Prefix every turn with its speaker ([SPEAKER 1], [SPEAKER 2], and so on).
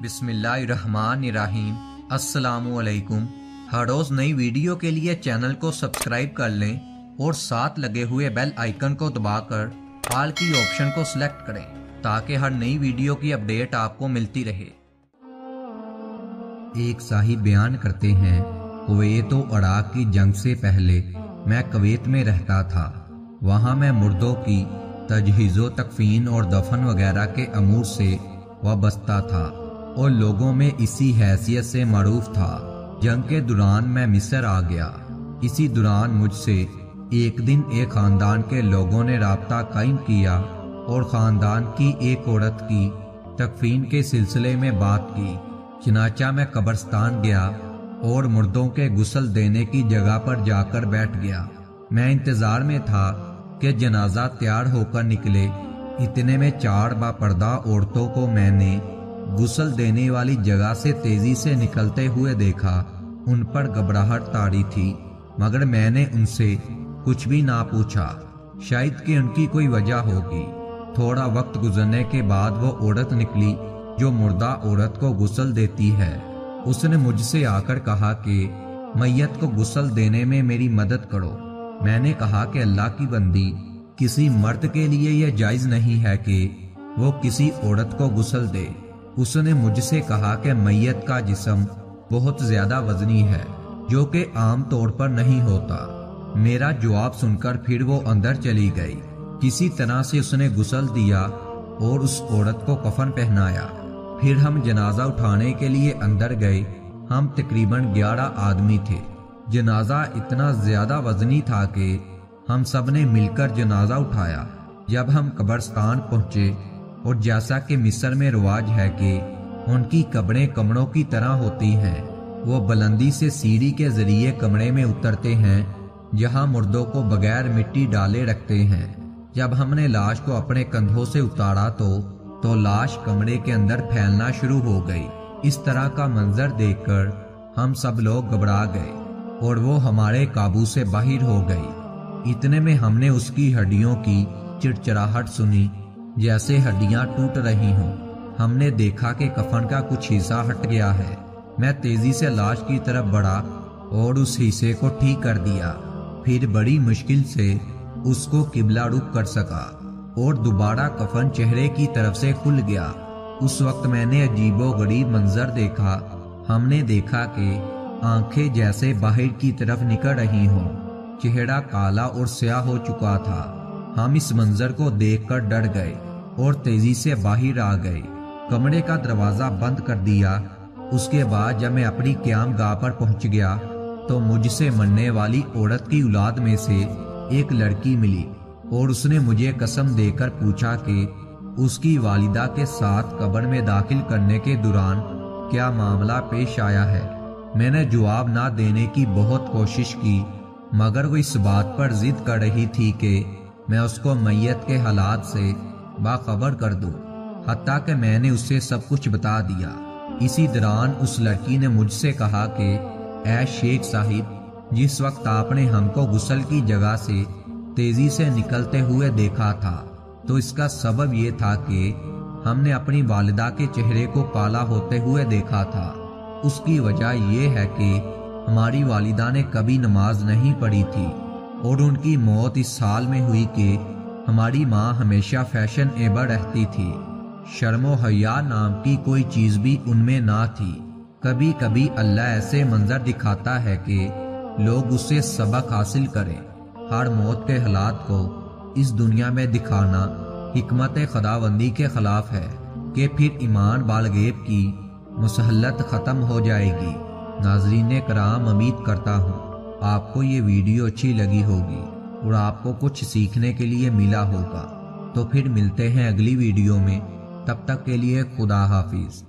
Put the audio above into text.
[SPEAKER 1] बिस्मिल्लाहिर्रहमानिर्रहीम। अस्सलामुअलैकुम। हर रोज़ नई वीडियो के लिए चैनल को सब्सक्राइब कर लें और साथ लगे हुए बेल आइकन को दबाकर ऑल की ऑप्शन को सिलेक्ट करें ताकि हर नई वीडियो की अपडेट आपको मिलती रहे। एक साहिब बयान करते हैं, कुवैत और इराक की जंग से पहले मैं कुवैत में रहता था। वहाँ मैं मुर्दों की तजहीज़ो तकफीन और दफन वगैरह के अमूर से वाबस्ता था और लोगों में इसी हैसियत से मरूफ था। जंग के दौरान मैं मिस्र आ गया। इसी दौरान मुझसे एक दिन एक खानदान के लोगों ने राब्ता कायम किया और खानदान की एक औरत की तकफीन के सिलसिले में बात की। चनाचा मैं कब्रिस्तान गया और मुर्दों के गुस्ल देने की जगह पर जाकर बैठ गया। मैं इंतजार में था कि जनाजा तैयार होकर निकले। इतने में 4 बापर्दा औरतों को मैंने गुस्ल देने वाली जगह से तेजी से निकलते हुए देखा। उन पर घबराहट तारी थी, मगर मैंने उनसे कुछ भी ना पूछा, शायद कि उनकी कोई वजह होगी। थोड़ा वक्त गुजरने के बाद वो औरत निकली जो मुर्दा औरत को गुस्ल देती है। उसने मुझसे आकर कहा कि मैयत को गुस्ल देने में मेरी मदद करो। मैंने कहा कि अल्लाह की बंदी, किसी मर्द के लिए यह जायज नहीं है कि वो किसी औरत को गुस्ल दे। उसने मुझसे कहा कि मैयत का जिस्म बहुत ज्यादा वजनी है जो कि आम तौर पर नहीं होता। मेरा जवाब सुनकर फिर वो अंदर चली गई। किसी तरह से उसने गुस्ल दिया और उस औरत को कफन पहनाया। फिर हम जनाजा उठाने के लिए अंदर गए। हम तकरीबन 11 आदमी थे। जनाजा इतना ज्यादा वजनी था कि हम सब ने मिलकर जनाजा उठाया। जब हम कब्रिस्तान पहुंचे और जैसा कि मिस्र में रिवाज है कि उनकी कब्रें कमरों की तरह होती हैं, वो बुलंदी से सीढ़ी के जरिए कमरे में उतरते हैं जहां मुर्दों को बगैर मिट्टी डाले रखते हैं। जब हमने लाश को अपने कंधों से उतारा तो लाश कमरे के अंदर फैलना शुरू हो गई। इस तरह का मंजर देखकर हम सब लोग घबरा गए और वो हमारे काबू से बाहर हो गई। इतने में हमने उसकी हड्डियों की चिड़चिड़ाहट सुनी जैसे हड्डियां टूट रही हों। हमने देखा कि कफन का कुछ हिस्सा हट गया है। मैं तेजी से लाश की तरफ बढ़ा और उस हिस्से को ठीक कर दिया। फिर बड़ी मुश्किल से उसको किबला रुख कर सका और दोबारा कफन चेहरे की तरफ से खुल गया। उस वक्त मैंने अजीबो गरीब मंजर देखा। हमने देखा कि आंखें जैसे बाहर की तरफ निकल रही हों। चेहरा काला और स्याह हो चुका था। हम इस मंजर को देखकर डर गए और तेजी से बाहर आ गए। कमरे का दरवाजा बंद कर दिया। उसके बाद जब मैं अपनी क़याम गाह पर पहुंच गया तो मुझसे मरने वाली औरत की औलाद में से एक लड़की मिली और उसने मुझे कसम देकर पूछा कि उसकी वालिदा के साथ कब्र में दाखिल करने के दौरान क्या मामला पेश आया है। मैंने जवाब ना देने की बहुत कोशिश की, मगर वो इस बात पर जिद कर रही थी कि मैं उसको मैयत के हालात से बाखबर कर दूं। हत्ता कि मैंने उससे सब कुछ बता दिया। इसी दौरान उस लड़की ने मुझसे कहा कि ऐ शेख साहिब, जिस वक्त आपने हमको गुस्ल की जगह से तेजी से निकलते हुए देखा था तो इसका सबब ये था कि हमने अपनी वालिदा के चेहरे को काला होते हुए देखा था। उसकी वजह यह है कि हमारी वालिदा ने कभी नमाज नहीं पढ़ी थी और उनकी मौत इस साल में हुई कि हमारी माँ हमेशा फैशन एबर रहती थी। शर्मो हया नाम की कोई चीज भी उनमें ना थी। कभी कभी अल्लाह ऐसे मंजर दिखाता है कि लोग उससे सबक हासिल करें। हर मौत के हालात को इस दुनिया में दिखाना हिकमत खुदावंदी के खिलाफ है कि फिर ईमान बालगैब की मुसहलत खत्म हो जाएगी। नाज़रीन कराम, उम्मीद करता हूँ आपको ये वीडियो अच्छी लगी होगी और आपको कुछ सीखने के लिए मिला होगा। तो फिर मिलते हैं अगली वीडियो में। तब तक के लिए खुदा हाफिज।